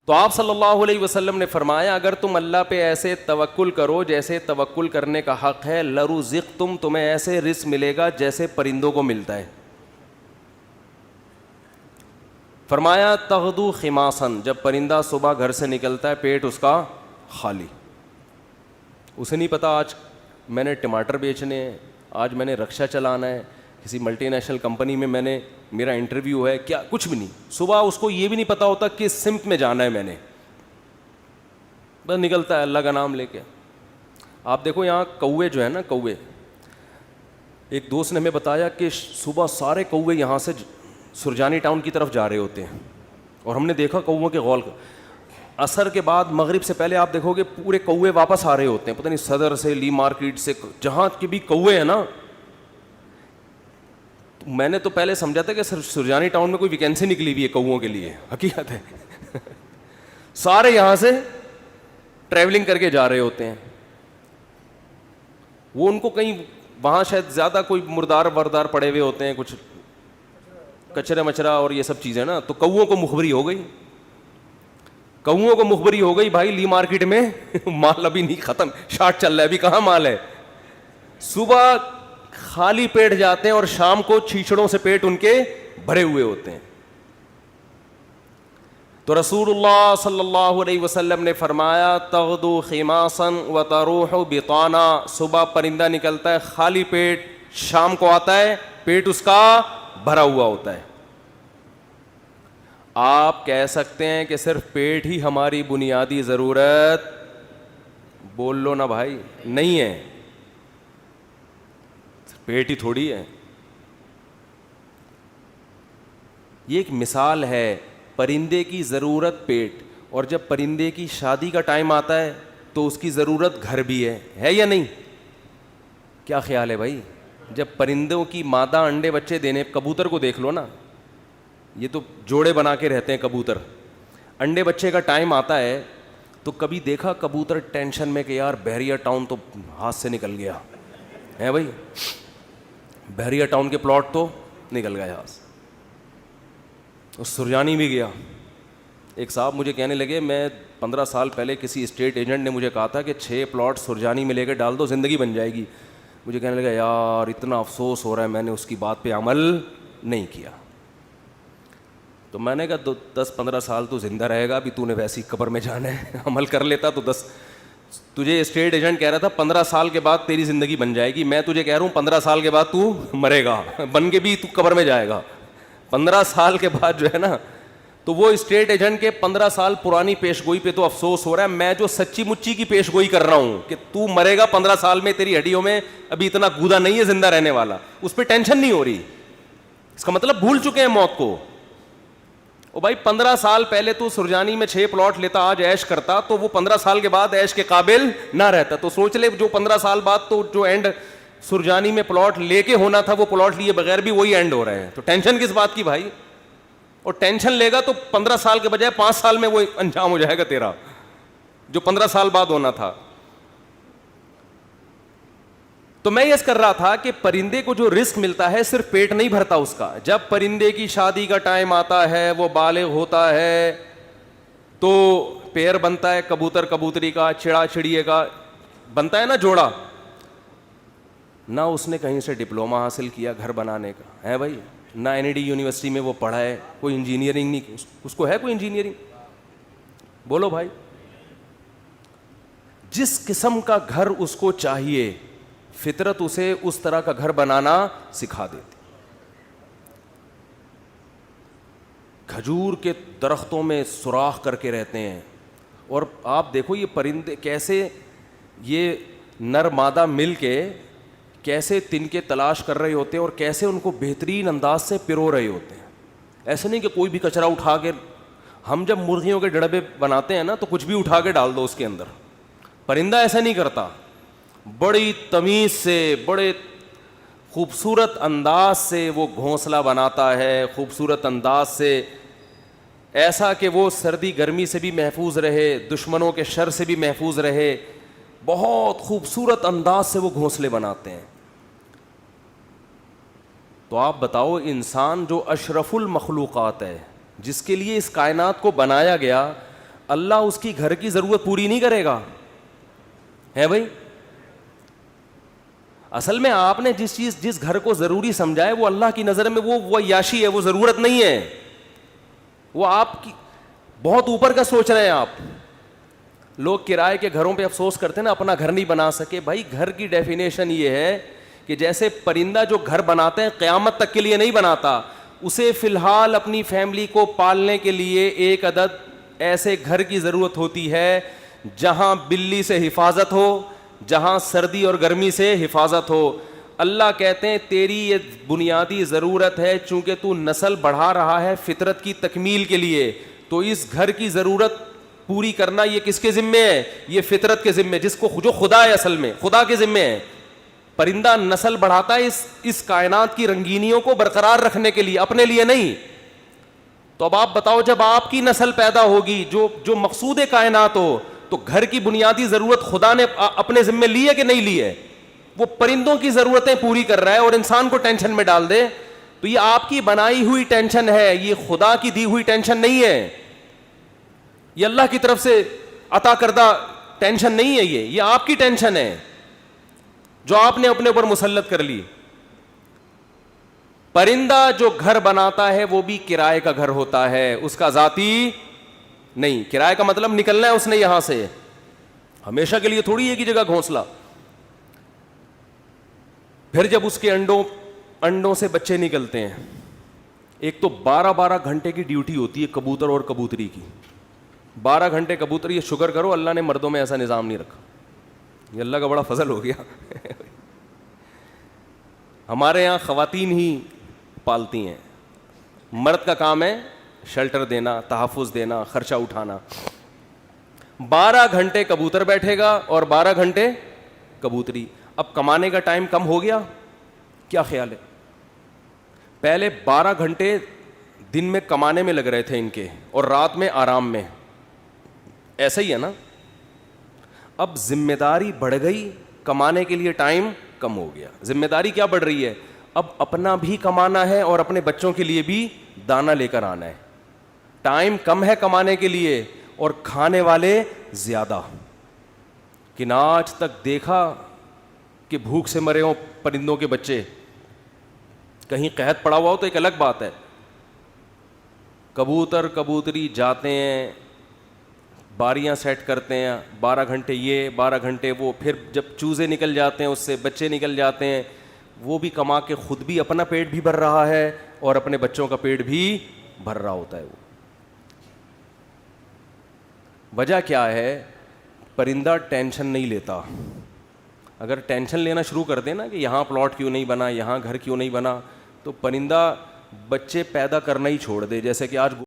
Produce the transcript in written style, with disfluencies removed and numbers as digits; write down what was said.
تو آپ صلی اللہ علیہ وسلم نے فرمایا اگر تم اللہ پہ ایسے توکل کرو جیسے توکل کرنے کا حق ہے، لرزقتم، تمہیں ایسے رزق ملے گا جیسے پرندوں کو ملتا ہے۔ فرمایا تغدو خماصن، جب پرندہ صبح گھر سے نکلتا ہے پیٹ اس کا خالی، اسے نہیں پتا آج میں نے ٹماٹر بیچنے ہیں، آج میں نے رکشہ چلانا ہے، کسی ملٹی نیشنل کمپنی میں میں نے میرا انٹرویو ہے، کیا کچھ بھی نہیں، صبح اس کو یہ بھی نہیں پتا ہوتا کس سمت میں جانا ہے، میں نے بس نکلتا ہے اللہ کا نام لے کے۔ آپ دیکھو یہاں کوے جو ہے نا، کوے، ایک دوست نے ہمیں بتایا کہ صبح سارے کوے یہاں سے سرجانی ٹاؤن کی طرف جا رہے ہوتے ہیں، اور ہم نے دیکھا کووں کے غول، عصر کے بعد مغرب سے پہلے آپ دیکھو گے پورے کوے واپس آ رہے ہوتے ہیں، پتہ نہیں صدر سے، لی مارکیٹ سے، جہاں کے بھی کوے ہیں نا۔ میں نے تو پہلے سمجھا تھا کہ سرجانی ٹاؤن میں کوئی ویکینسی نکلی ہوئی ہے کووں کے لیے، حقیقت ہے سارے یہاں سے ٹریولنگ کر کے جا رہے ہوتے ہیں۔ وہ ان کو کہیں وہاں شاید زیادہ کوئی مردار وردار پڑے ہوئے ہوتے ہیں، کچھ کچرا مچرا اور یہ سب چیزیں نا، تو کووں کو مخبری ہو گئی، کووں کو مخبری ہو گئی بھائی لی مارکیٹ میں مال ابھی نہیں ختم، شارٹ چل رہا ہے، ابھی کہاں مال ہے۔ صبح خالی پیٹ جاتے ہیں اور شام کو چھیچڑوں سے پیٹ ان کے بھرے ہوئے ہوتے ہیں۔ تو رسول اللہ صلی اللہ علیہ وسلم نے فرمایا تغدو خماصا وتروح بطانا، صبح پرندہ نکلتا ہے خالی پیٹ، شام کو آتا ہے پیٹ اس کا بھرا ہوا ہوتا ہے۔ آپ کہہ سکتے ہیں کہ صرف پیٹ ہی ہماری بنیادی ضرورت، بول لو نا بھائی، نہیں ہے، پیٹ ہی تھوڑی ہے۔ یہ ایک مثال ہے، پرندے کی ضرورت پیٹ، اور جب پرندے کی شادی کا ٹائم آتا ہے تو اس کی ضرورت گھر بھی ہے یا نہیں؟ کیا خیال ہے بھائی؟ جب پرندوں کی مادہ انڈے بچے دینے، کبوتر کو دیکھ لو نا، یہ تو جوڑے بنا کے رہتے ہیں کبوتر، انڈے بچے کا ٹائم آتا ہے تو کبھی دیکھا کبوتر ٹینشن میں کہ یار بحریہ ٹاؤن تو ہاتھ سے نکل گیا ہے بھائی، بحریہ ٹاؤن کے پلاٹ تو نکل گئے ہاتھ سے، اور سرجانی بھی گیا۔ ایک صاحب مجھے کہنے لگے، میں 15 سال پہلے کسی اسٹیٹ ایجنٹ نے مجھے کہا تھا کہ 6 پلاٹ سرجانی میں لے کے ڈال دو زندگی بن جائے گی، مجھے کہنے لگا یار اتنا افسوس ہو رہا ہے میں نے اس کی بات پہ عمل نہیں کیا۔ تو میں نے کہا 10-15 سال تو زندہ رہے گا، ابھی تو نے ویسی قبر میں جانا ہے، عمل کر لیتا تو تجھے اسٹیٹ ایجنٹ کہہ رہا تھا 15 سال کے بعد تیری زندگی بن جائے گی، میں تجھے کہہ رہا ہوں 15 سال کے بعد تو مرے گا، بن کے بھی تو قبر میں جائے گا۔ 15 سال کے بعد جو ہے نا، تو وہ اسٹیٹ ایجنٹ کے 15 سال پرانی پیش گوئی پہ تو افسوس ہو رہا ہے، میں جو سچی مچی کی پیش گوئی کر رہا ہوں کہ تو مرے گا 15 سال میں، تیری ہڈیوں میں ابھی اتنا گودا نہیں ہے زندہ رہنے والا، اس پہ ٹینشن نہیں ہو رہی، اس کا مطلب بھول چکے ہیں موت کو۔ او بھائی 15 سال پہلے تو سرجانی میں 6 پلاٹ لیتا، آج عیش کرتا، تو وہ 15 سال کے بعد عیش کے قابل نہ رہتا، تو سوچ لے جو 15 سال بعد تو جو اینڈ سرجانی میں پلاٹ لے کے ہونا تھا وہ پلاٹ لیے بغیر بھی وہی اینڈ ہو رہے ہیں، تو ٹینشن کس بات کی بھائی؟ اور ٹینشن لے گا تو 15 سال کے بجائے 5 سال میں وہ انجام ہو جائے گا تیرا جو 15 سال بعد ہونا تھا۔ تو میں یہ کر رہا تھا کہ پرندے کو جو رزق ملتا ہے صرف پیٹ نہیں بھرتا اس کا، جب پرندے کی شادی کا ٹائم آتا ہے، وہ بالغ ہوتا ہے تو پیر بنتا ہے، کبوتر کبوتری کا، چڑا چڑیے کا بنتا ہے نا جوڑا، نہ اس نے کہیں سے ڈپلومہ حاصل کیا گھر بنانے کا ہے بھائی، نہ این ڈی یونیورسٹی میں وہ پڑھا ہے، کوئی انجینئرنگ نہیں، اس کو ہے کوئی انجینئرنگ؟ بولو بھائی، جس قسم کا گھر اس کو چاہیے فطرت اسے اس طرح کا گھر بنانا سکھا دیتی۔ کھجور کے درختوں میں سوراخ کر کے رہتے ہیں، اور آپ دیکھو یہ پرندے کیسے، یہ نر مادہ مل کے کیسے تنکے تلاش کر رہے ہوتے ہیں اور کیسے ان کو بہترین انداز سے پرو رہے ہوتے ہیں۔ ایسے نہیں کہ کوئی بھی کچرا اٹھا کے، ہم جب مرغیوں کے ڈڑبے بناتے ہیں نا تو کچھ بھی اٹھا کے ڈال دو اس کے اندر، پرندہ ایسا نہیں کرتا، بڑی تمیز سے، بڑے خوبصورت انداز سے وہ گھونسلہ بناتا ہے، خوبصورت انداز سے، ایسا کہ وہ سردی گرمی سے بھی محفوظ رہے، دشمنوں کے شر سے بھی محفوظ رہے، بہت خوبصورت انداز سے وہ گھونسلے بناتے ہیں۔ تو آپ بتاؤ، انسان جو اشرف المخلوقات ہے، جس کے لیے اس کائنات کو بنایا گیا، اللہ اس کی گھر کی ضرورت پوری نہیں کرے گا؟ ہے بھائی؟ اصل میں آپ نے جس گھر کو ضروری سمجھا ہے وہ اللہ کی نظر میں وہ عیاشی ہے، وہ ضرورت نہیں ہے، وہ آپ کی بہت اوپر کا سوچ رہے ہیں آپ. لوگ کرائے کے گھروں پہ افسوس کرتے ہیں نا، اپنا گھر نہیں بنا سکے. بھائی گھر کی ڈیفینیشن یہ ہے کہ جیسے پرندہ جو گھر بناتے ہیں قیامت تک کے لیے نہیں بناتا، اسے فی الحال اپنی فیملی کو پالنے کے لیے ایک عدد ایسے گھر کی ضرورت ہوتی ہے جہاں بلی سے حفاظت ہو، جہاں سردی اور گرمی سے حفاظت ہو. اللہ کہتے ہیں تیری یہ بنیادی ضرورت ہے، چونکہ تو نسل بڑھا رہا ہے فطرت کی تکمیل کے لیے، تو اس گھر کی ضرورت پوری کرنا یہ کس کے ذمے ہے؟ یہ فطرت کے ذمے، جس کو جو خدا ہے، اصل میں خدا کے ذمے ہے. پرندہ نسل بڑھاتا ہے اس کائنات کی رنگینیوں کو برقرار رکھنے کے لیے، اپنے لیے نہیں. تو اب آپ بتاؤ، جب آپ کی نسل پیدا ہوگی جو مقصود کائنات ہو، تو گھر کی بنیادی ضرورت خدا نے اپنے ذمے لی ہے کہ نہیں لی ہے؟ وہ پرندوں کی ضرورتیں پوری کر رہا ہے اور انسان کو ٹینشن میں ڈال دے. تو یہ آپ کی بنائی ہوئی ٹینشن ہے، یہ خدا کی دی ہوئی ٹینشن نہیں ہے، یہ اللہ کی طرف سے عطا کردہ ٹینشن نہیں ہے، یہ آپ کی ٹینشن ہے جو آپ نے اپنے اوپر مسلط کر لی. پرندہ جو گھر بناتا ہے وہ بھی کرائے کا گھر ہوتا ہے، اس کا ذاتی نہیں. کرائے کا مطلب نکلنا ہے اس نے یہاں سے، ہمیشہ کے لیے تھوڑی ایک ہی جگہ گھونسلہ. پھر جب اس کے انڈوں سے بچے نکلتے ہیں، ایک تو 12 گھنٹے کی ڈیوٹی ہوتی ہے کبوتر اور کبوتری کی. 12 گھنٹے کبوتر. یہ شکر کرو اللہ نے مردوں میں ایسا نظام نہیں رکھا، یہ اللہ کا بڑا فضل ہو گیا. ہمارے یہاں خواتین ہی پالتی ہیں، مرد کا کام ہے شیلٹر دینا، تحفظ دینا، خرچہ اٹھانا. 12 گھنٹے کبوتر بیٹھے گا اور 12 گھنٹے کبوتری. اب کمانے کا ٹائم کم ہو گیا؟ کیا خیال ہے؟ پہلے 12 گھنٹے دن میں کمانے میں لگ رہے تھے ان کے، اور رات میں آرام میں. ایسا ہی ہے نا؟ اب ذمہ داری بڑھ گئی، کمانے کے لیے ٹائم کم ہو گیا. ذمہ داری کیا بڑھ رہی ہے؟ اب اپنا بھی کمانا ہے اور اپنے بچوں کے لیے بھی دانا لے کر آنا ہے. ٹائم کم ہے کمانے کے لیے اور کھانے والے زیادہ. کہ نہ آج تک دیکھا کہ بھوک سے مرے ہوں پرندوں کے بچے؟ کہیں قحط پڑا ہوا ہو تو ایک الگ بات ہے. کبوتر کبوتری جاتے ہیں، باریاں سیٹ کرتے ہیں، 12 گھنٹے یہ 12 گھنٹے وہ. پھر جب چوزے نکل جاتے ہیں، اس سے بچے نکل جاتے ہیں، وہ بھی کما کے خود بھی اپنا پیٹ بھی بھر رہا ہے اور اپنے بچوں کا پیٹ بھی بھر رہا ہوتا ہے. وہ وجہ کیا ہے؟ پرندہ ٹینشن نہیں لیتا. اگر ٹینشن لینا شروع کر دیں نا کہ یہاں پلاٹ کیوں نہیں بنا، یہاں گھر کیوں نہیں بنا، تو پرندہ بچے پیدا کرنا ہی چھوڑ دے. جیسے کہ آج